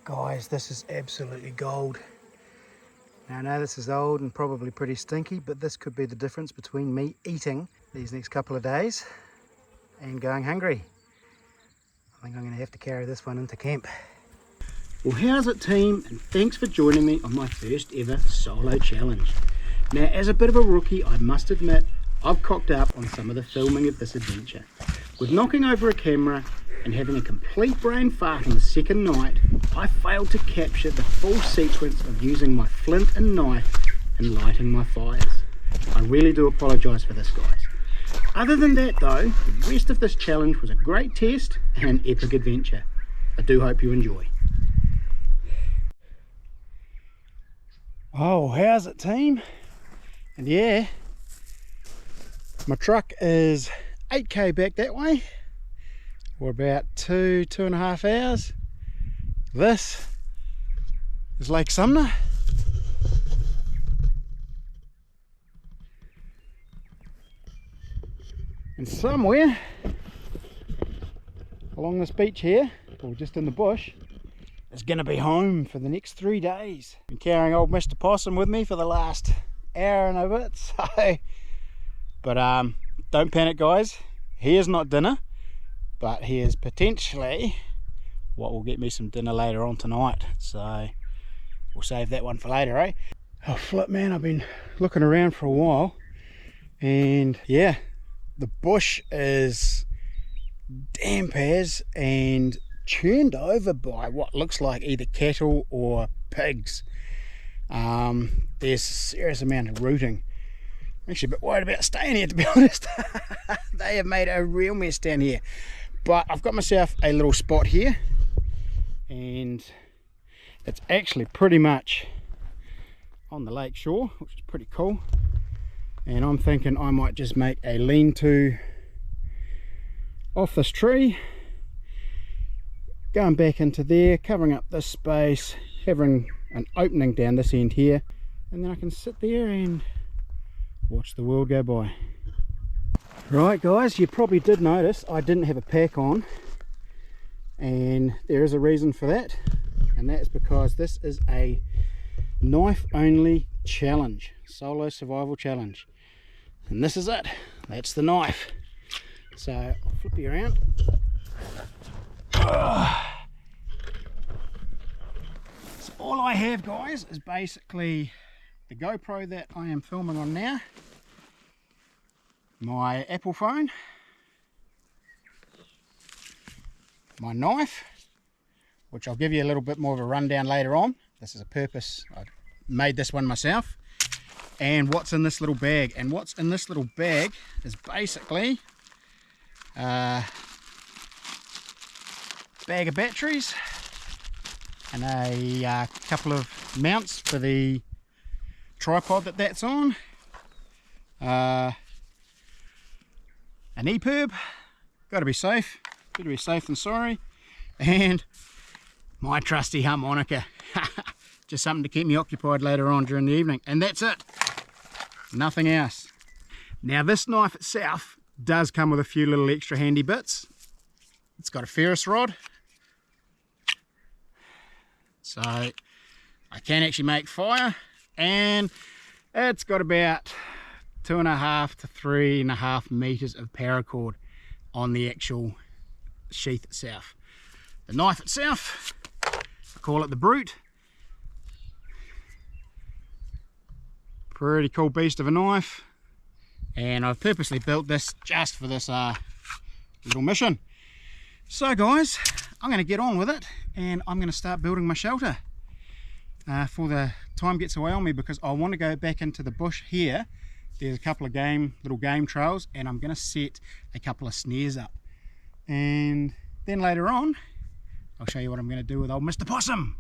Guys, this is absolutely gold. Now I know this is old and probably pretty stinky, but this could be the difference between me eating these next couple of days and going hungry. I think I'm going to have to carry this one into camp. Well, how's it, team? And thanks for joining me on my first ever solo challenge. Now, as a bit of a rookie, I must admit, I've cocked up on some of the filming of this adventure. With knocking over a camera and having a complete brain fart on the second night, I failed to capture the full sequence of using my flint and knife and lighting my fires. I really do apologise for this, guys. Other than that though, the rest of this challenge was a great test and an epic adventure. I do hope you enjoy. Oh, how's it, team? And yeah, my truck is 8k back that way. Or about 2.5 hours. This is Lake Sumner. And somewhere along this beach here, or just in the bush, is going to be home for the next 3 days. Been carrying old Mr. Possum with me for the last hour and a bit, so... But don't panic, guys. He is not dinner. But he is potentially what will get me some dinner later on tonight, so we'll save that one for later, eh? Oh flip, man, I've been looking around for a while and yeah, the bush is damp as and churned over by what looks like either cattle or pigs. There's a serious amount of rooting. I'm actually a bit worried about staying here, to be honest. They have made a real mess down here. But I've got myself a little spot here, and it's actually pretty much on the lake shore, which is pretty cool. And I'm thinking I might just make a lean-to off this tree, going back into there, covering up this space, having an opening down this end here, and then I can sit there and watch the world go by. Right guys, you probably did notice I didn't have a pack on, and there is a reason for that, and that's because this is a knife only challenge, solo survival challenge, and this is it. That's the knife. So I'll flip you around. So all I have, guys, is basically the GoPro that I am filming on now, my Apple phone, my knife, which I'll give you a little bit more of a rundown later on. This is a purpose, I made this one myself, and what's in this little bag. And what's in this little bag is basically a bag of batteries and a couple of mounts for the tripod that's on, an EPIRB, gotta be safe, better be safe than sorry, and my trusty harmonica, just something to keep me occupied later on during the evening, and that's it, nothing else. Now this knife itself does come with a few little extra handy bits. It's got a ferrous rod, so I can actually make fire, and it's got about 2.5 to 3.5 meters of paracord on the actual sheath itself. The knife itself, I call it the Brute. Pretty cool beast of a knife, and I've purposely built this just for this little mission. So guys, I'm going to get on with it, and I'm going to start building my shelter before the time gets away on me, because I want to go back into the bush here. There's a couple of little game trails, and I'm going to set a couple of snares up, and then later on I'll show you what I'm going to do with old Mr. Possum.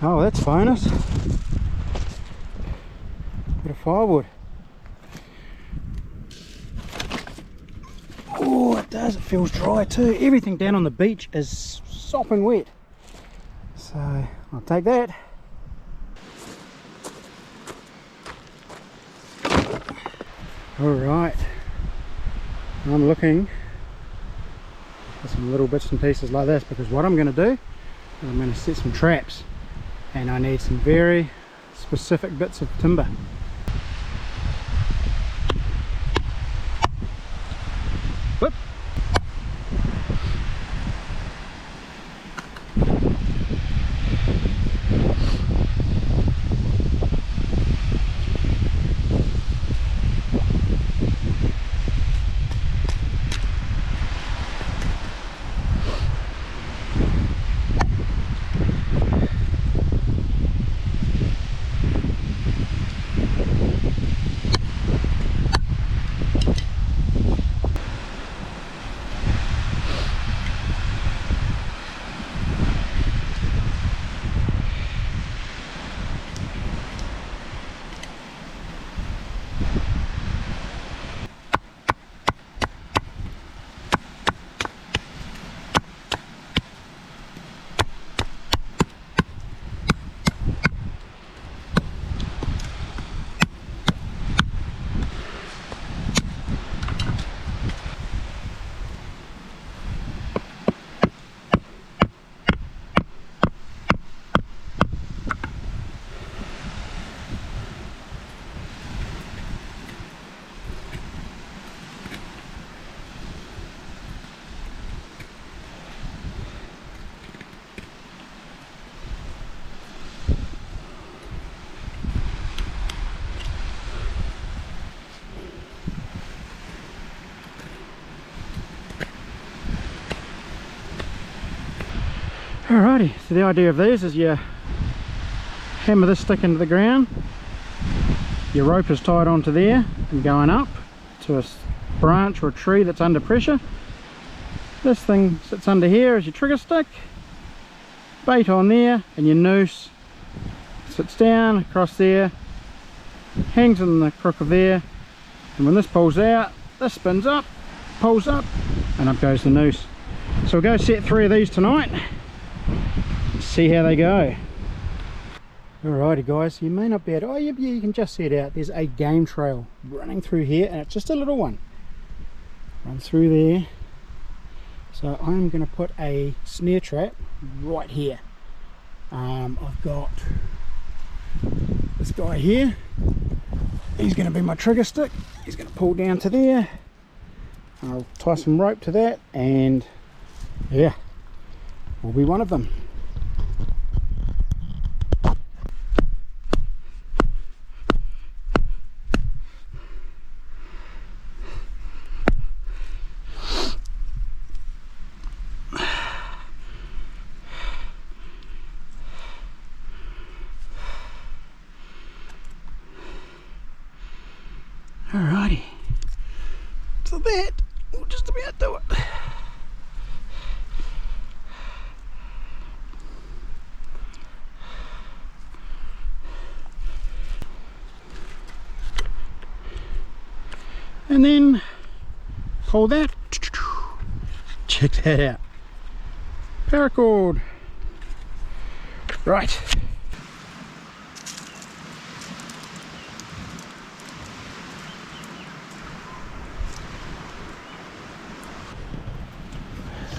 Oh, that's bonus. Bit of firewood. Oh, it does. It feels dry too. Everything down on the beach is sopping wet. So I'll take that. Alright. I'm looking for some little bits and pieces like this, because what I'm going to do is I'm going to set some traps, and I need some very specific bits of timber. Whoop. Alrighty, so the idea of these is you hammer this stick into the ground, your rope is tied onto there and going up to a branch or a tree that's under pressure. This thing sits under here as your trigger stick, bait on there, and your noose sits down across there, hangs in the crook of there, and when this pulls out, this spins up, pulls up, and up goes the noose. So we'll go set 3 of these tonight. See how they go. Alrighty guys, you may not be able to, yeah, you can just see it out. There's a game trail running through here, and it's just a little one. Run through there. So I'm going to put a snare trap right here. I've got this guy here. He's going to be my trigger stick. He's going to pull down to there. I'll tie some rope to that, and yeah, will be one of them. Alrighty, so that will just about do it. And then pull that, check that out, paracord. Right,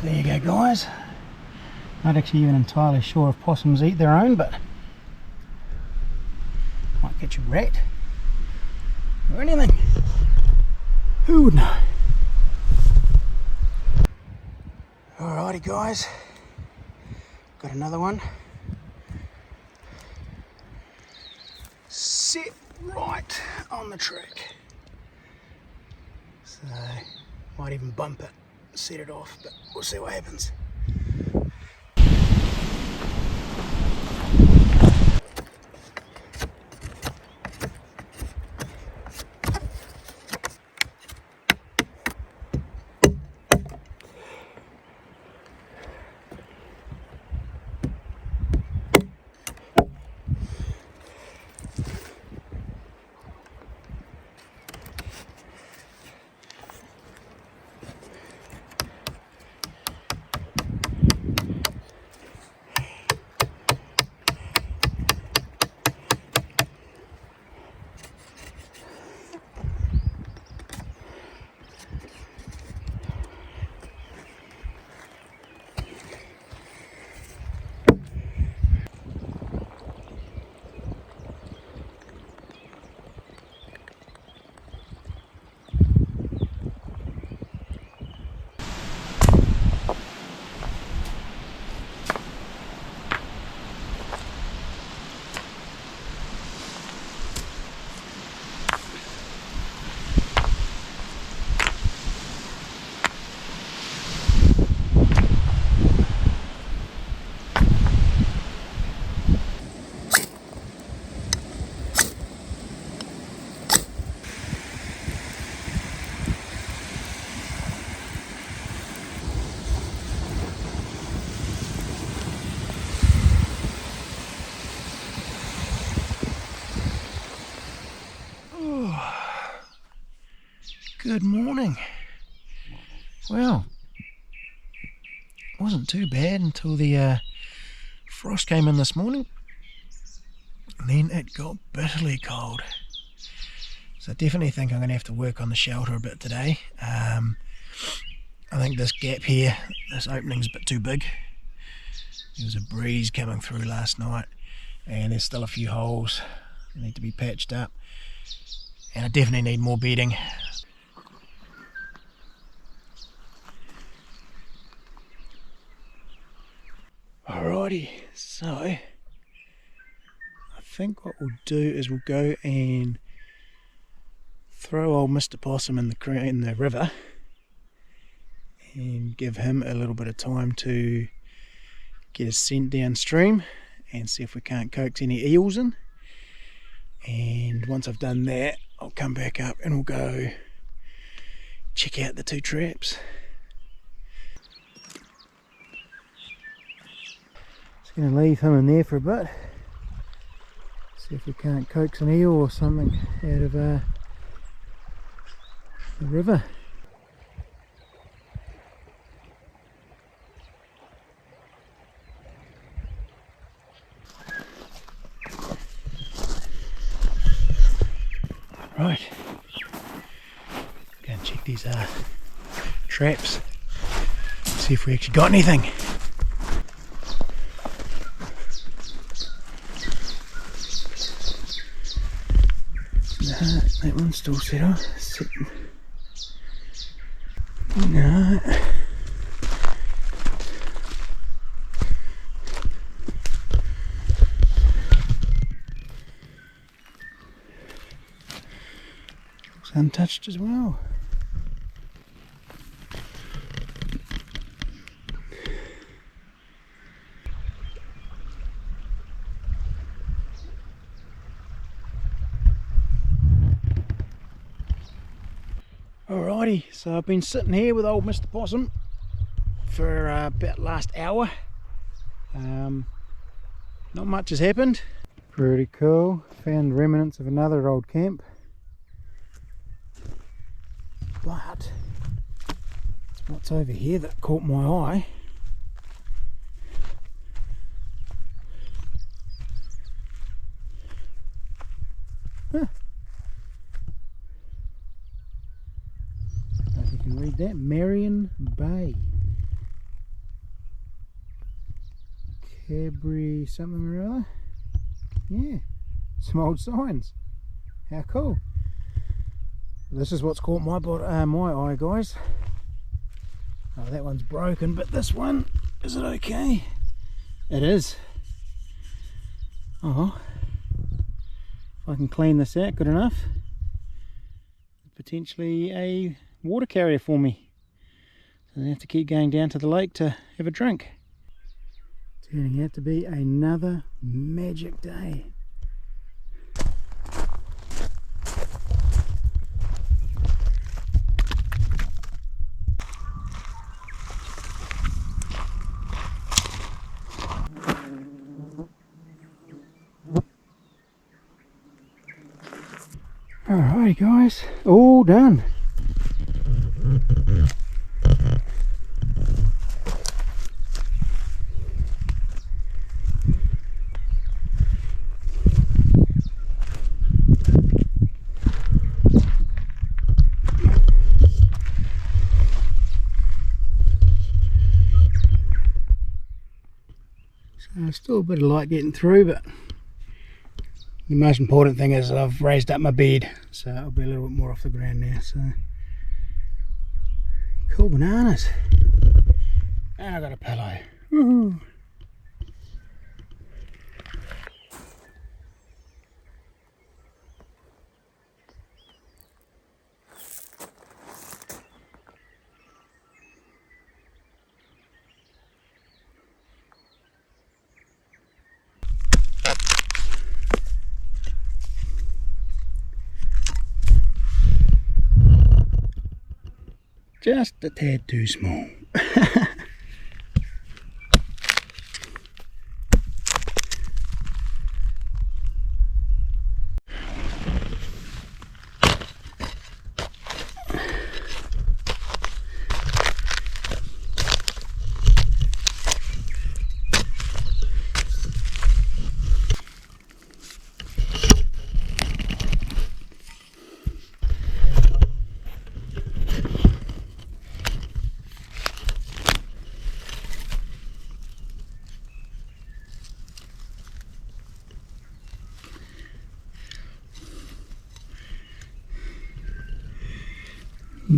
there you go guys. Not actually even entirely sure if possums eat their own, but might get you rat or anything. Who would know? Alrighty guys, got another one set right on the track. So might even bump it, set it off, but we'll see what happens. Good morning. Well, wasn't too bad until the frost came in this morning, and then it got bitterly cold. So I definitely think I'm going to have to work on the shelter a bit today. I think this gap here, this opening's a bit too big. There was a breeze coming through last night, and there's still a few holes that need to be patched up, and I definitely need more bedding. Alrighty, so I think what we'll do is we'll go and throw old Mr. Possum in the river and give him a little bit of time to get his scent downstream and see if we can't coax any eels in. And once I've done that, I'll come back up and we'll go check out the two traps. Just going to leave him in there for a bit, see if we can't coax an eel or something out of the river. Right, go and check these traps, see if we actually got anything. No, that one's still sitting. No. Looks untouched as well. Alrighty, so I've been sitting here with old Mr. Possum for about last hour. Not much has happened. Pretty cool. Found remnants of another old camp. But it's what's over here that caught my eye. Huh. If you can read that, Marion Bay. Cadbury something or other. Yeah, some old signs. How cool. This is what's caught my eye, guys. Oh, that one's broken, but this one, is it okay? It is. Oh, if I can clean this out good enough, potentially a water carrier for me. So I have to keep going down to the lake to have a drink. Turning out to be another magic day. Alrighty guys, all done. So still a bit of light getting through, but the most important thing is I've raised up my bed, so it'll be a little bit more off the ground now. So cool bananas, and I got a pillow. Woohoo! Just a tad too small.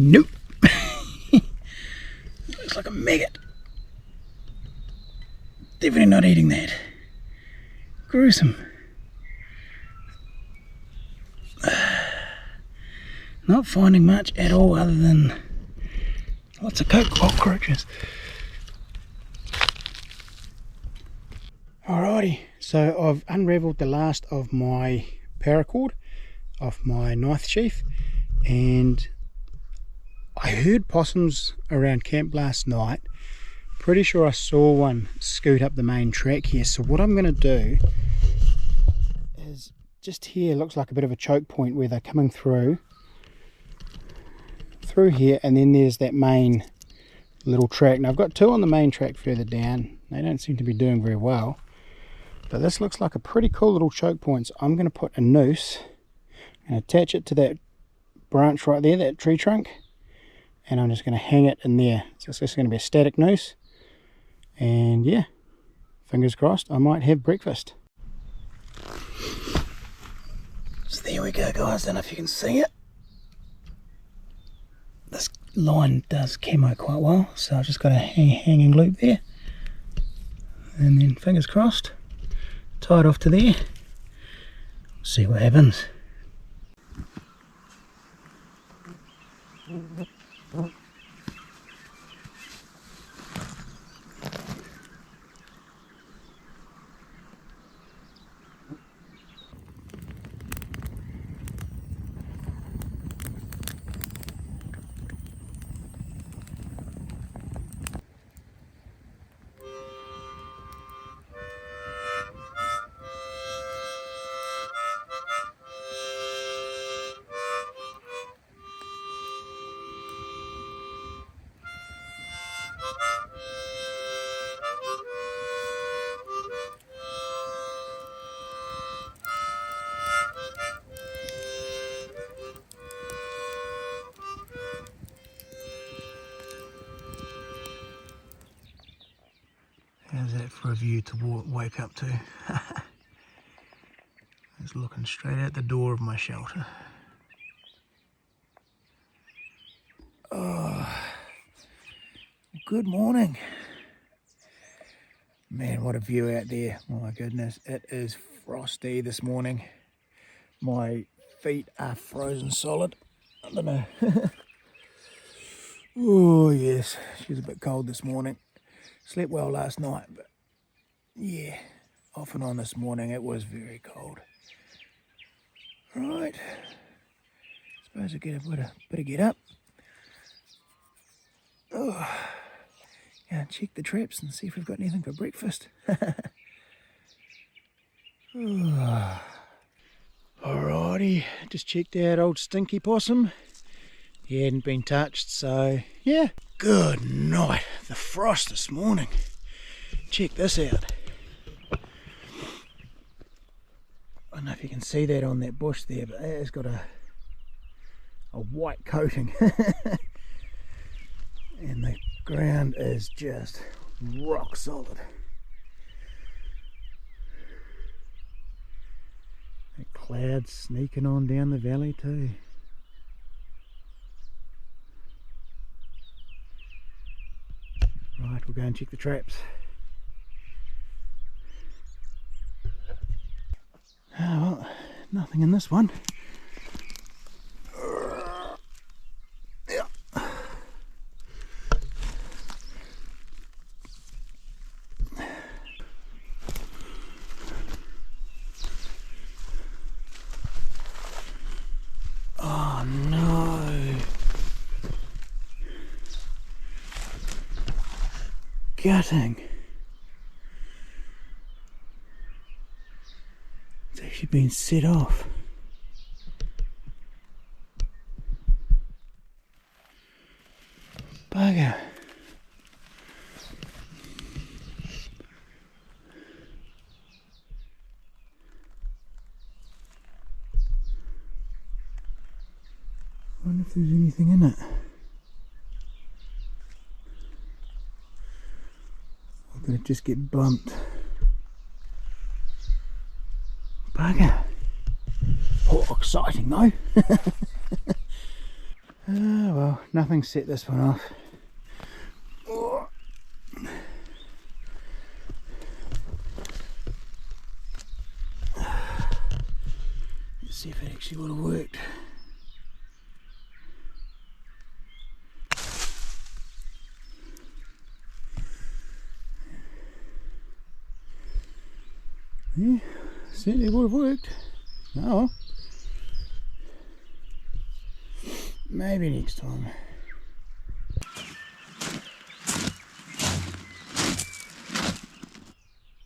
Nope. Looks like a maggot. Definitely not eating that. Gruesome. Not finding much at all other than lots of cockroaches. Alrighty, so I've unravelled the last of my paracord off my knife sheath, and I heard possums around camp last night. Pretty sure I saw one scoot up the main track here. So what I'm going to do is, just here looks like a bit of a choke point where they're coming through here, and then there's that main little track. Now I've got two on the main track further down. They don't seem to be doing very well, but this looks like a pretty cool little choke point. So I'm going to put a noose and attach it to that branch right there, that tree trunk, and I'm just going to hang it in there. So it's just going to be a static noose, and yeah, fingers crossed I might have breakfast. So there we go, guys. I don't know if you can see it. This line does camo quite well, so I've just got a hanging loop there, and then fingers crossed, tie it off to there, see what happens. How's that for a view to wake up to? Just looking straight out the door of my shelter. Oh, good morning. Man, what a view out there. Oh my goodness, it is frosty this morning. My feet are frozen solid. I don't know. Oh yes, she was a bit cold this morning. Slept well last night, but yeah, off and on this morning it was very cold. Right, suppose I get a bit of get up. Oh, yeah, check the traps and see if we've got anything for breakfast. Oh. Alrighty, just checked out old Stinky Possum. He hadn't been touched, so yeah. Good night. The frost this morning. Check this out. I don't know if you can see that on that bush there, but it has got a white coating. And the ground is just rock solid. The clouds sneaking on down the valley too. Right, we'll go and check the traps. Oh well, nothing in this one. Yeah. Oh no. Gutting. It's actually been set off. Bugger. I wonder if there's anything in it. Or did it just get bumped? Bugger. Oh, exciting though. Ah, well, nothing set this one off. Oh. Let's see if it actually would have worked. Yeah, certainly would have worked. Oh, maybe next time.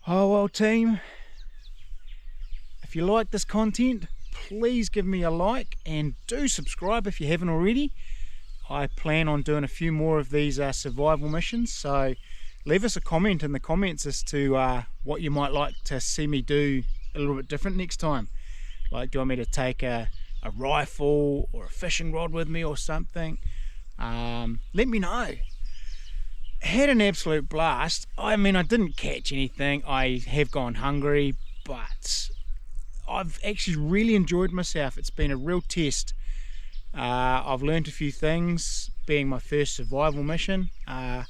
Oh well, team, if you like this content, please give me a like and do subscribe if you haven't already. I plan on doing a few more of these survival missions, so leave us a comment in the comments as to what you might like to see me do a little bit different next time. Like, do you want me to take a rifle or a fishing rod with me or something? Let me know. Had an absolute blast. I mean, I didn't catch anything. I have gone hungry, but I've actually really enjoyed myself. It's been a real test. I've learned a few things, being my first survival mission. I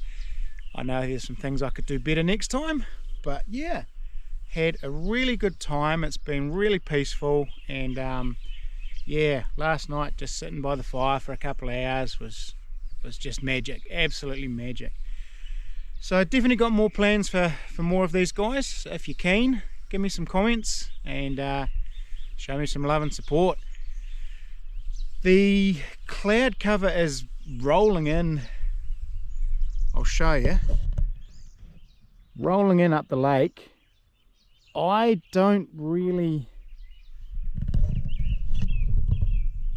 know there's some things I could do better next time, but yeah, had a really good time. It's been really peaceful, and yeah, last night just sitting by the fire for a couple of hours was just magic, absolutely magic. So definitely got more plans for more of these guys. So if you're keen, give me some comments and show me some love and support. The cloud cover is rolling in. I'll show you. Rolling in up the lake. I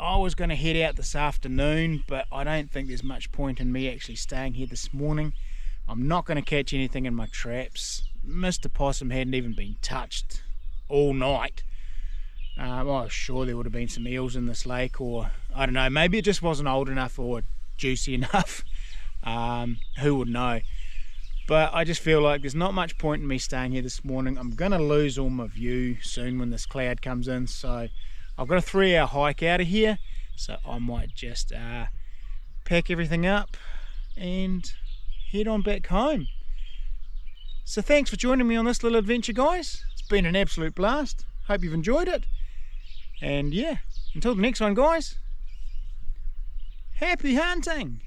was going to head out this afternoon, but I don't think there's much point in me actually staying here this morning. I'm not going to catch anything in my traps. Mr. Possum hadn't even been touched all night. I was sure there would have been some eels in this lake, or I don't know, maybe it just wasn't old enough or juicy enough. Who would know? But I just feel like there's not much point in me staying here this morning. I'm going to lose all my view soon when this cloud comes in, so I've got a 3-hour hike out of here, so I might just pack everything up and head on back home. So thanks for joining me on this little adventure, guys. It's been an absolute blast. Hope you've enjoyed it. And yeah, until the next one, guys, happy hunting!